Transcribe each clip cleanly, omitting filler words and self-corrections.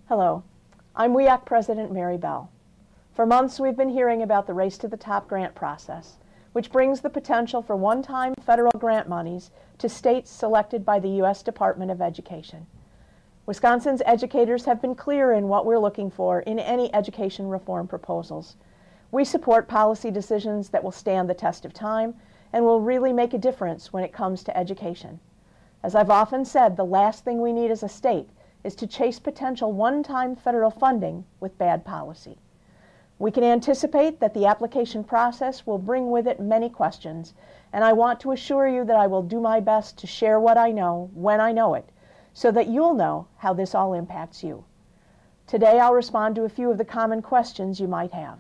Hello, I'm WEAC President Mary Bell. For months we've been hearing about the Race to the Top grant process, which brings the potential for one-time federal grant monies to states selected by the U.S. Department of Education. Wisconsin's educators have been clear in what we're looking for in any education reform proposals. We support policy decisions that will stand the test of time and will really make a difference when it comes to education. As I've often said, the last thing we need as a state is to chase potential one-time federal funding with bad policy. We can anticipate that the application process will bring with it many questions, and I want to assure you that I will do my best to share what I know when I know it, so that you'll know how this all impacts you. Today I'll respond to a few of the common questions you might have,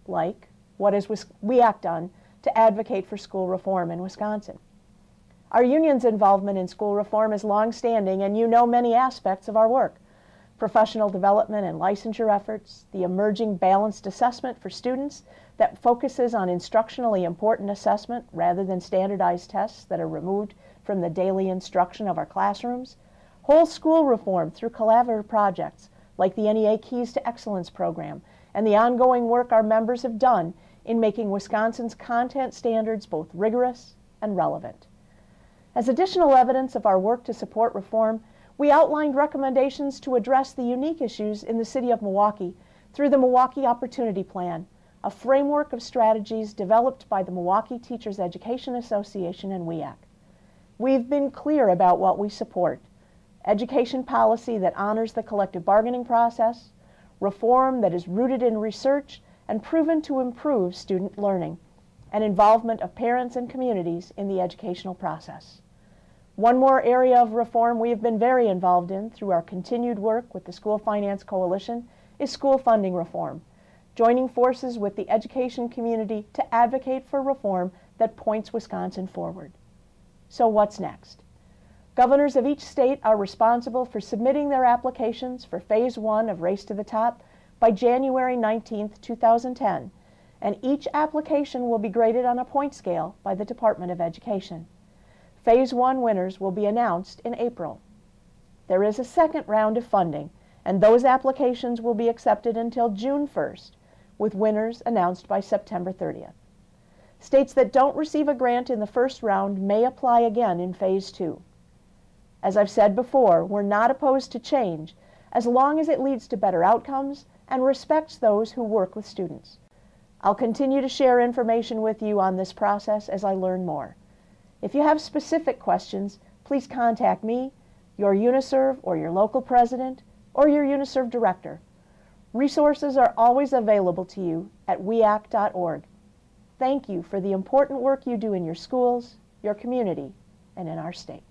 like, what has WEAC done to advocate for school reform in Wisconsin? Our union's involvement in school reform is long-standing, and you know many aspects of our work. Professional development and licensure efforts, the emerging balanced assessment for students that focuses on instructionally important assessment rather than standardized tests that are removed from the daily instruction of our classrooms, whole school reform through collaborative projects like the NEA Keys to Excellence program, and the ongoing work our members have done in making Wisconsin's content standards both rigorous and relevant. As additional evidence of our work to support reform, we outlined recommendations to address the unique issues in the city of Milwaukee through the Milwaukee Opportunity Plan, a framework of strategies developed by the Milwaukee Teachers Education Association and WEAC. We've been clear about what we support: education policy that honors the collective bargaining process, reform that is rooted in research and proven to improve student learning, and involvement of parents and communities in the educational process. One more area of reform we have been very involved in through our continued work with the School Finance Coalition is school funding reform, joining forces with the education community to advocate for reform that points Wisconsin forward. So what's next? Governors of each state are responsible for submitting their applications for Phase 1 of Race to the Top by January 19, 2010, and each application will be graded on a point scale by the Department of Education. Phase 1 winners will be announced in April. There is a second round of funding, and those applications will be accepted until June 1st, with winners announced by September 30th. States that don't receive a grant in the first round may apply again in Phase 2. As I've said before, we're not opposed to change as long as it leads to better outcomes and respects those who work with students. I'll continue to share information with you on this process as I learn more. If you have specific questions, please contact me, your UniServ or your local president, or your UniServ director. Resources are always available to you at weac.org. Thank you for the important work you do in your schools, your community, and in our state.